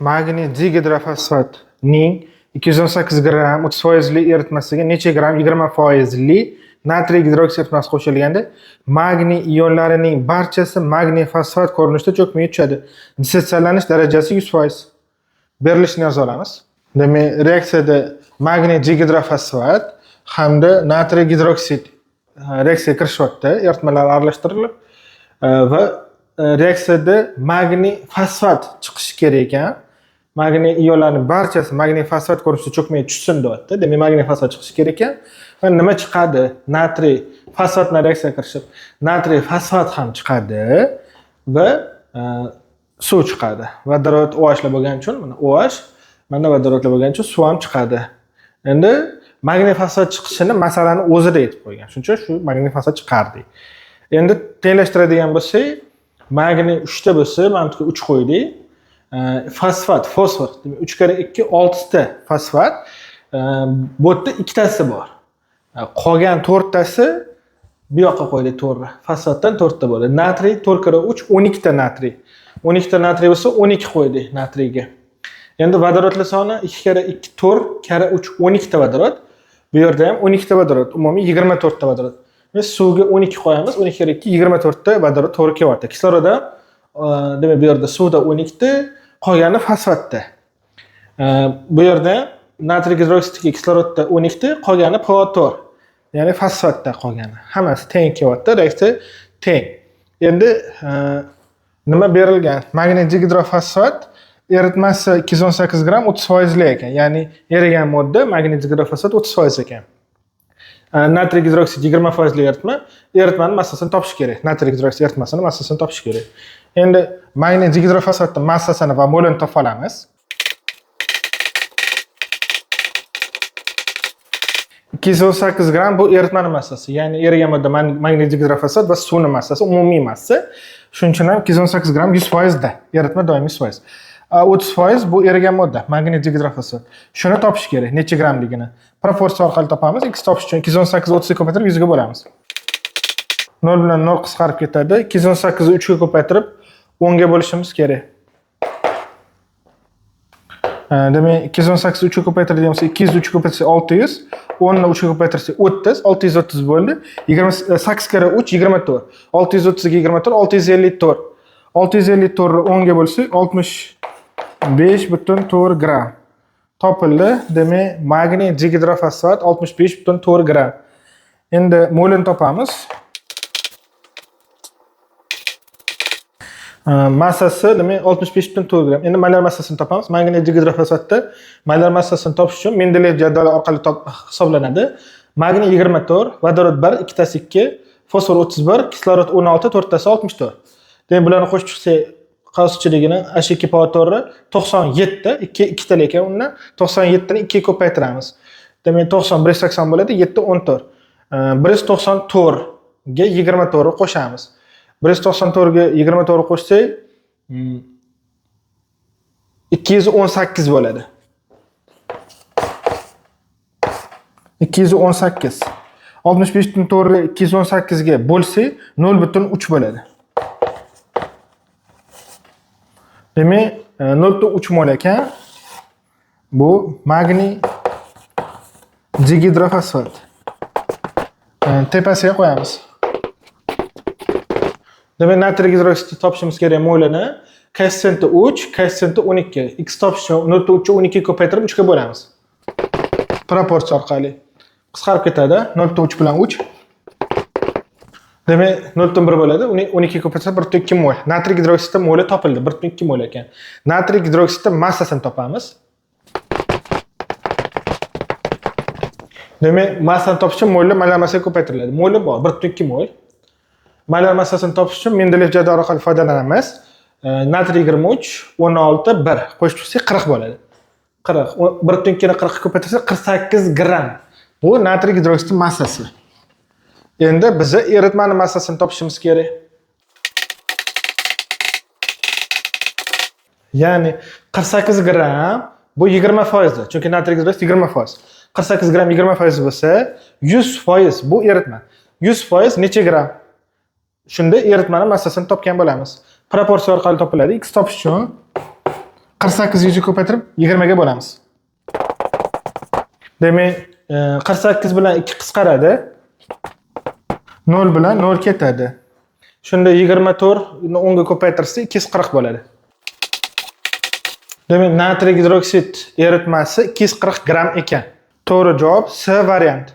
magniy dihidrofosfatning 218 gram 30% eritmasiga necha gram 20% natriy gidroksid eritmasi qo'shilganda magniy ionlarining barchasi magniy fosfat ko'rinishida cho'kmay tushadi. Dissotsiallanish darajasi 100%. Berilishini yoza olamiz. Demak, reaksiyada magniy dihidrofosfat hamda natriy gidroksid reaksiyaga kirishyapti, eritmalar aralashtirilib va reaksiyada magniy fosfat chiqishi kerak ekan. Magniy ionlarining barchasi magniy fosfat ko'rinishida cho'kmay tushsin deyapti. Demak, magniy fosfat chiqishi kerak ekan. Va nima chiqadi? Natriy fosfat bilan reaksiyaga kirishib, natriy fosfat ham chiqadi va suv chiqadi. Vodorod OH lar bo'lgani uchun mana OH, mana vodorodlar bo'lgani uchun suv ham chiqadi. Endi magniy fosfat chiqishini masalani o'zida aytib qo'ygan. Shuning uchun shu magniy fosfat chiqardik. Endi tenglashtiradigan bo'lsak, magniy 3 ta bo'lsa, mana bu 3 qo'ydik. Fosfat, fosfor, demak 3 kare 2 6 ta fosfat. Bu yerda ikkitasi bor. Qolgan 4 tasi bu yoqqa qo'ydik to'g'ri. Fosfatdan 4 ta bo'ladi. Natriy 4 kare 3 12 ta natriy. 12 ta natriy bo'lsa 12 qo'ydik natriyga. Endi vodorodlar soni 2 kare 2 4 kare 3 12 ta vodorod. Bu yerda ham 12 ta vodorod, umumiy 24 ta vodorod. Biz suvga 12 qo'yamiz. 12 kare 2 24 ta vodorod to'g'ri kelyapti. Kislorod ham demak bu yerda suvda 12 ta, qolgani fosfatda. Bu yerda natriy gidroksidga kislorodda 12 ta, qolgani PO4. Ya'ni fosfatda qolgani. Hammasi teng kelyapti, reaksiya teng. Endi nima berilgan? Magniy dihidrofosfat eritmasi 218 gram 30% ekan. Ya'ni erigan modda magniy dihidrofosfat 30% ekan. Natriy gidroksid 20% eritma, eritmani massasini topish kerak. Natriy gidroksid eritmasini massasini topish kerak. Endi magniy dihidrofosfatning massasini va molini topa olamiz. 218 gram bu eritmani massasi, ya'ni erigan modda magniy dihidrofosfat va suvning massasi, umumiy massa. Shuning uchun ham 218 gram 100% da, eritma doimiy 100%. 30% bu erigan modda, magniy dihidrofosfat. Shuni topish kerak, necha gramligini. Proporsiya orqali topamiz. X topish uchun 218 30 ga ko'paytirib 100 ga bo'lamiz. 0 bilan 0 qisqarib ketadi. 218 ni 3 ga ko'paytirib 10 ga bo'lishimiz kerak. Demak, 218 ni 3 ga ko'paytiradigan bo'lsa, 200 ni 3 ga ko'paytirsak 600, 10 ni 3 ga ko'paytirsak 30, 630 bo'ldi. 28 kare 3 24. 630 ga 24, 654. 654 ni 10 ga bo'lsak 65,4 gram topildi. Demak, magniy dihidrofosfat 65,4 gram. Endi molini topamiz. Massasi demak 65,4 gram. Endi molar massasini topamiz. Magniy dihidrofosfatda molar massasini topish uchun Mendeleyev jadvali orqali hisoblanadi. Magniy 24, vodorod 1, ikkitasi 2, fosfor 31, kislorod 16, 4 tasi 64. Demak, bularni qo'shib chiqsak, qavschiligini H2PO4 97, 2 talik ekan undan 97 ni 2 ga ko'paytiramiz. Demak, 90 180 bo'ladi, 7 14. 194 ga 24 qo'shamiz. 194 ga 24 qo'shsak 218 bo'ladi. 218. 65,4 218 ga bo'lsak 0,3 bo'ladi. Demak, 0,3 mol ekan. Bu magniy dihidrofosfat. Tepasiga qo'yamiz. Demak, natriy gidroksidni topishimiz kerak molini. Koeffitsiyenti 3, koeffitsiyenti 12. X topish uchun 0,3 ni 12 ga ko'paytirib 3 ga bo'lamiz. Proporsiya orqali qisqarib ketadi. 0,3 bilan 3. Demak, 0,1 bo'ladi. Uni 12 ga ko'paytirsa 1,2 mol. Natriy gidroksidning moli topildi, 1,2 mol ekan. Natriy gidroksidning massasini topamiz. Demak, massani topish uchun molni molar massaga ko'paytiriladi. Moli bor, 1,2 mol. Molar massasini topish uchun Mendeleyev jadvali orqali foydalanamiz. Natriy 23, 16, 1 qo'shib chiqsak 40 bo'ladi. 40. 1,2 ni 40 ga ko'paytirsak 48 gram. Bu natriy gidroksidning massasi. Endi biza eritmani massasini topishimiz kerak. Ya'ni 48 gram bu 20%, chunki natriy gidroksid 20%. 48 gram 20% bo'lsa, 100% bu eritma. 100% necha gram? Shunda eritmani massasini topgan bo'lamiz. Proporsiya orqali topiladi. X topish uchun 48 ga ko'paytirib 20 ga bo'lamiz. Demak, 48 bilan 2 qisqaradi. 0 bilan 0 ketadi. Shunda 24 ni 10 ga ko'paytirsa 240 bo'ladi. Demak, natriy gidroksid eritmasi 240 gram ekan. To'g'ri javob C variant.